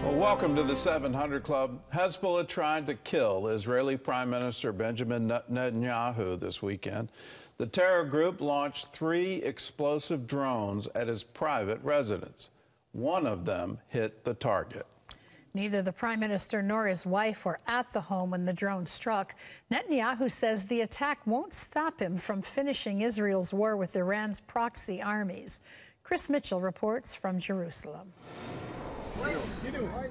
Well, welcome to the 700 Club. Hezbollah tried to kill Israeli Prime Minister Benjamin Netanyahu this weekend. The terror group launched 3 explosive drones at his private residence. One of them hit the target. Neither the prime minister nor his wife were at the home when the drone struck. Netanyahu says the attack won't stop him from finishing Israel's war with Iran's proxy armies. Chris Mitchell reports from Jerusalem.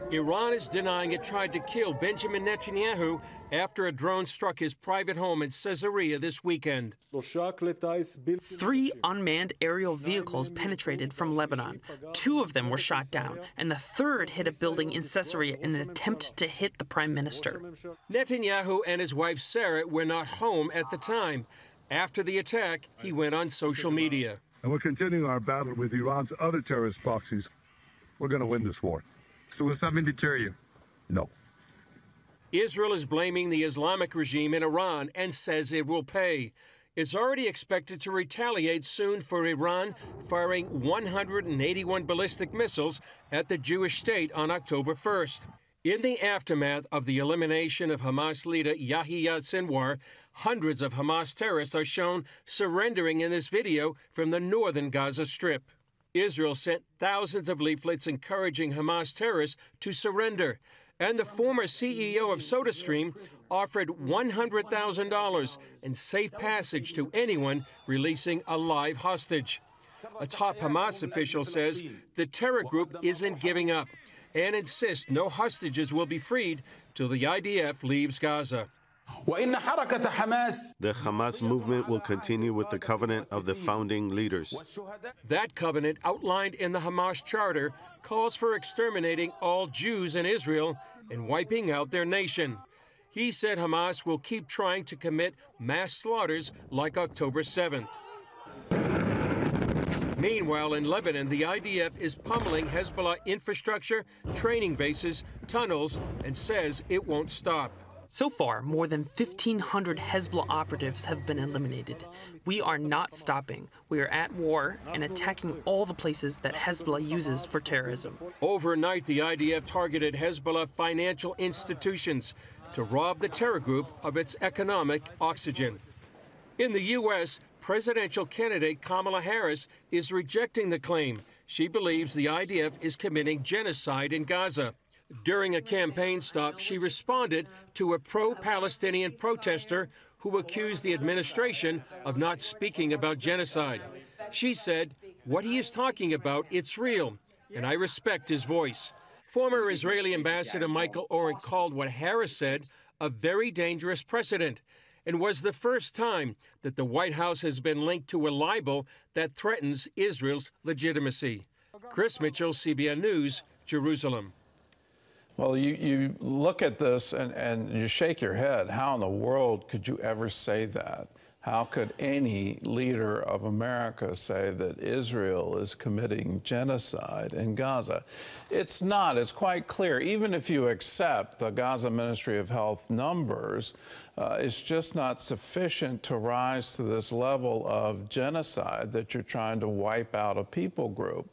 Iran is denying it tried to kill Benjamin Netanyahu after a drone struck his private home in Caesarea this weekend. 3 unmanned aerial vehicles penetrated from Lebanon. 2 of them were shot down, and the 3rd hit a building in Caesarea in an attempt to hit the prime minister. Netanyahu and his wife Sarah were not home at the time. After the attack, he went on social media. And we're continuing our battle with Iran's other terrorist proxies. We're going to win this war. So will something deter you? No. Israel is blaming the Islamic regime in Iran and says it will pay. It's already expected to retaliate soon for Iran firing 181 ballistic missiles at the Jewish state on October 1st. In the aftermath of the elimination of Hamas leader Yahya Sinwar, hundreds of Hamas terrorists are shown surrendering in this video from the northern Gaza Strip. Israel sent thousands of leaflets encouraging Hamas terrorists to surrender, and the former CEO of SodaStream offered $100,000 and safe passage to anyone releasing a live hostage. A top Hamas official says the terror group isn't giving up and insists no hostages will be freed till the IDF leaves Gaza. The Hamas movement will continue with the covenant of the founding leaders. That covenant, outlined in the Hamas charter, calls for exterminating all Jews in Israel and wiping out their nation. He said Hamas will keep trying to commit mass slaughters like October 7th. Meanwhile, in Lebanon, the IDF is pummeling Hezbollah infrastructure, training bases, tunnels, and says it won't stop. So far, more than 1,500 Hezbollah operatives have been eliminated. We are not stopping. We are at war and attacking all the places that Hezbollah uses for terrorism. Overnight, the IDF targeted Hezbollah financial institutions to rob the terror group of its economic oxygen. In the U.S., presidential candidate Kamala Harris is rejecting the claim. She believes the IDF is committing genocide in Gaza. During a campaign stop, she responded to a pro-Palestinian protester who accused the administration of not speaking about genocide. She said, "What he is talking about, it's real, and I respect his voice." Former Israeli Ambassador Michael Oren called what Harris said a very dangerous precedent and was the first time that the White House has been linked to a libel that threatens Israel's legitimacy. Chris Mitchell, CBN News, Jerusalem. Well, you look at this and you shake your head. How in the world could you ever say that? How could any leader of America say that Israel is committing genocide in Gaza? It's not. It's quite clear. Even if you accept the Gaza Ministry of Health numbers, it's just not sufficient to rise to this level of genocide that you're trying to wipe out a people group.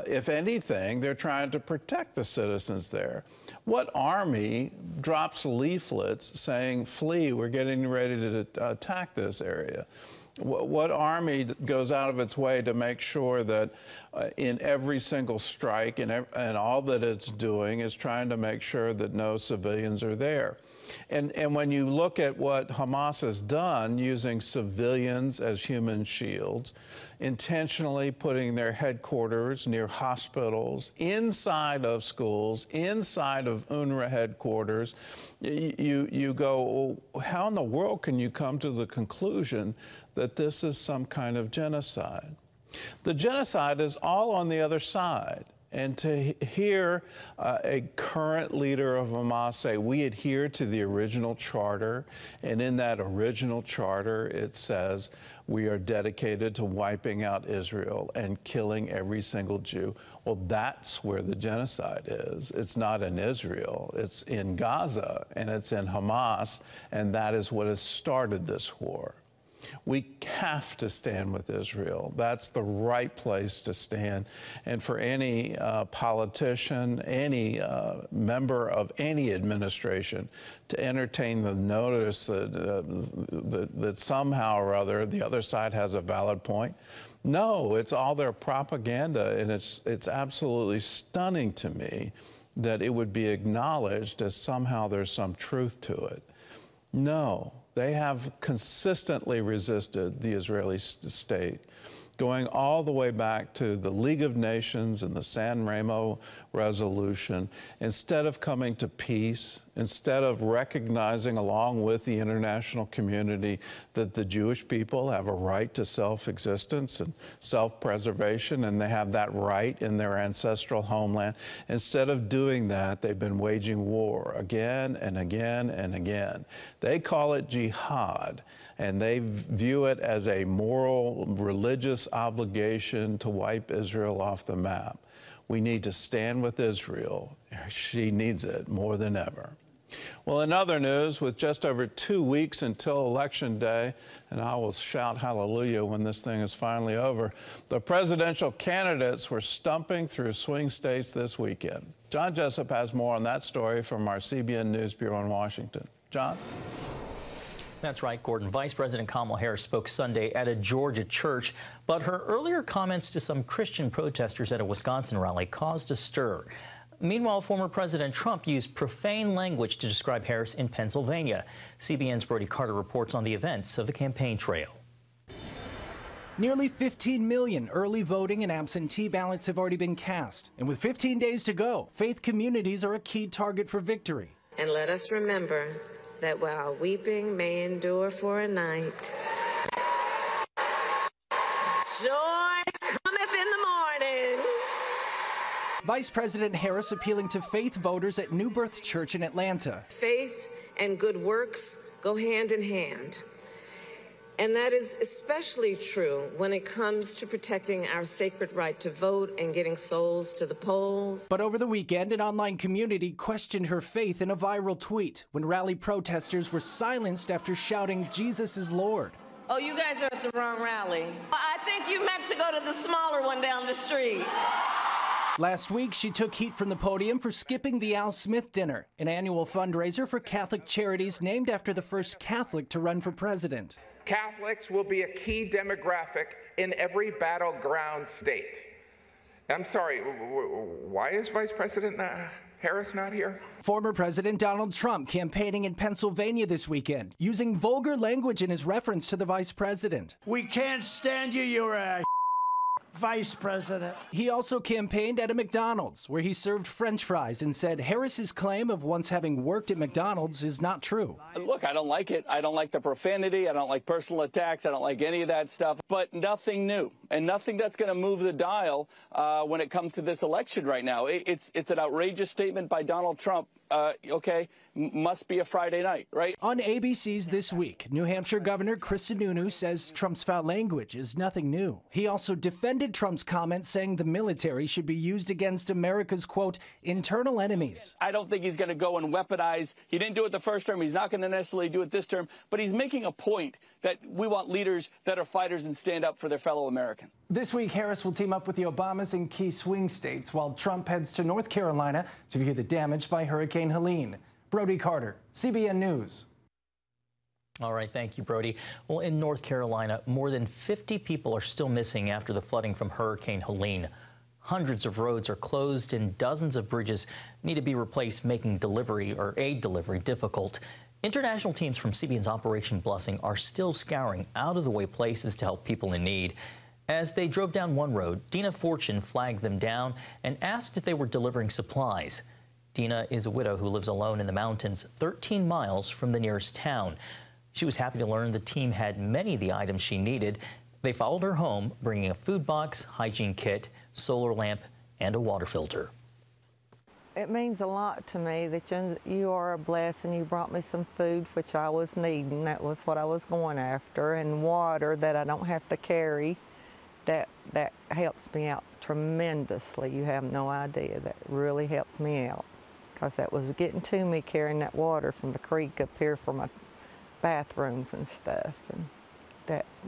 If anything, they're trying to protect the citizens there. What army drops leaflets saying, "Flee, we're getting ready to attack this area"? What army goes out of its way to make sure that in every single strike and all that it's doing is trying to make sure that no civilians are there? And when you look at what Hamas has done using civilians as human shields, intentionally putting their headquarters near hospitals, inside of schools, inside of UNRWA headquarters, you go, well, how in the world can you come to the conclusion that this is some kind of genocide? The genocide is all on the other side. And to hear a current leader of Hamas say, we adhere to the original charter, and in that original charter it says we are dedicated to wiping out Israel and killing every single Jew. Well, that's where the genocide is. It's not in Israel, it's in Gaza, and it's in Hamas, and that is what has started this war. We have to stand with Israel. That's the right place to stand. And for any politician, any member of any administration to entertain the notice that somehow or other the other side has a valid point, no, it's all their propaganda. And it's absolutely stunning to me that it would be acknowledged as somehow there's some truth to it. No. They have consistently resisted the Israeli state, going all the way back to the League of Nations and the San Remo resolution. Instead of coming to peace, instead of recognizing along with the international community that the Jewish people have a right to self-existence and self-preservation, and they have that right in their ancestral homeland, instead of doing that, they've been waging war again and again and again. They call it jihad, and they view it as a moral, religious obligation to wipe Israel off the map. We need to stand with Israel. She needs it more than ever. Well, in other news, with just over 2 weeks until Election Day, and I will shout hallelujah when this thing is finally over, the presidential candidates were stumping through swing states this weekend. John Jessup has more on that story from our CBN News Bureau in Washington. John? That's right, Gordon. Vice President Kamala Harris spoke Sunday at a Georgia church, but her earlier comments to some Christian protesters at a Wisconsin rally caused a stir. Meanwhile, former President Trump used profane language to describe Harris in Pennsylvania. CBN's Brody Carter reports on the events of the campaign trail. Nearly 15 million early voting and absentee ballots have already been cast. And with 15 days to go, faith communities are a key target for victory. And let us remember that while weeping may endure for a night, joy cometh in the morning. Vice President Harris appealing to faith voters at New Birth Church in Atlanta. Faith and good works go hand in hand. And that is especially true when it comes to protecting our sacred right to vote and getting souls to the polls. But over the weekend, an online community questioned her faith in a viral tweet when rally protesters were silenced after shouting, "Jesus is Lord." Oh, you guys are at the wrong rally. I think you meant to go to the smaller one down the street. Last week, she took heat from the podium for skipping the Al Smith Dinner, an annual fundraiser for Catholic charities named after the first Catholic to run for president. Catholics will be a key demographic in every battleground state. I'm sorry, why is Vice President Harris not here? Former President Donald Trump campaigning in Pennsylvania this weekend, using vulgar language in his reference to the vice president. We can't stand you, you're a vice president. He also campaigned at a McDonald's, where he served French fries and said Harris's claim of once having worked at McDonald's is not true. Look, I don't like it. I don't like the profanity. I don't like personal attacks. I don't like any of that stuff. But nothing new, and nothing that's going to move the dial when it comes to this election right now. It's an outrageous statement by Donald Trump. Okay, must be a Friday night, right? On ABC's This Week, New Hampshire Governor Chris Sununu says Trump's foul language is nothing new. He also defended Trump's comments, saying the military should be used against America's, quote, internal enemies. I don't think he's going to go and weaponize. He didn't do it the first term. He's not going to necessarily do it this term. But he's making a point that we want leaders that are fighters and stand up for their fellow Americans. This week, Harris will team up with the Obamas in key swing states, while Trump heads to North Carolina to view the damage by Hurricane Helene. Brody Carter, CBN News. All right, thank you, Brody. Well, in North Carolina, more than 50 people are still missing after the flooding from Hurricane Helene. Hundreds of roads are closed and dozens of bridges need to be replaced, making delivery or aid delivery difficult. International teams from CBN's Operation Blessing are still scouring out-of-the-way places to help people in need. As they drove down one road, Dina Fortune flagged them down and asked if they were delivering supplies. Dina is a widow who lives alone in the mountains 13 miles from the nearest town. She was happy to learn the team had many of the items she needed. They followed her home, bringing a food box, hygiene kit, solar lamp, and a water filter. It means a lot to me that you are a blessing. You brought me some food, which I was needing. That was what I was going after, and water that I don't have to carry. That helps me out tremendously. You have no idea. That really helps me out, because that was getting to me carrying that water from the creek up here for my bathrooms and stuff. And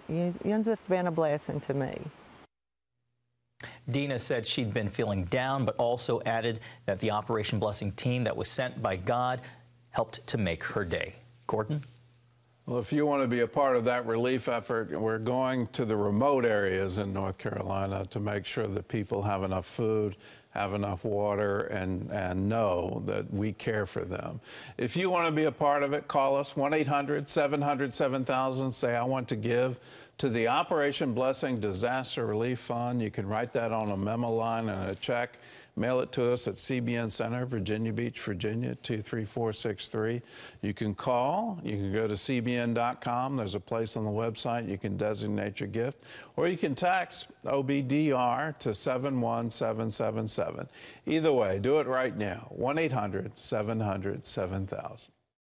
It's been a blessing to me. Dina said she'd been feeling down, but also added that the Operation Blessing team that was sent by God helped to make her day. Gordon? Well, if you want to be a part of that relief effort, we're going to the remote areas in North Carolina to make sure that people have enough food, have enough water, and know that we care for them. If you want to be a part of it, call us 1-800-700-7000. Say, I want to give to the Operation Blessing Disaster Relief Fund. You can write that on a memo line and a check. Mail it to us at CBN Center, Virginia Beach, Virginia, 23463. You can call. You can go to cbn.com. There's a place on the website. You can designate your gift. Or you can text OBDR to 71777. Either way, do it right now. 1-800-700-7000.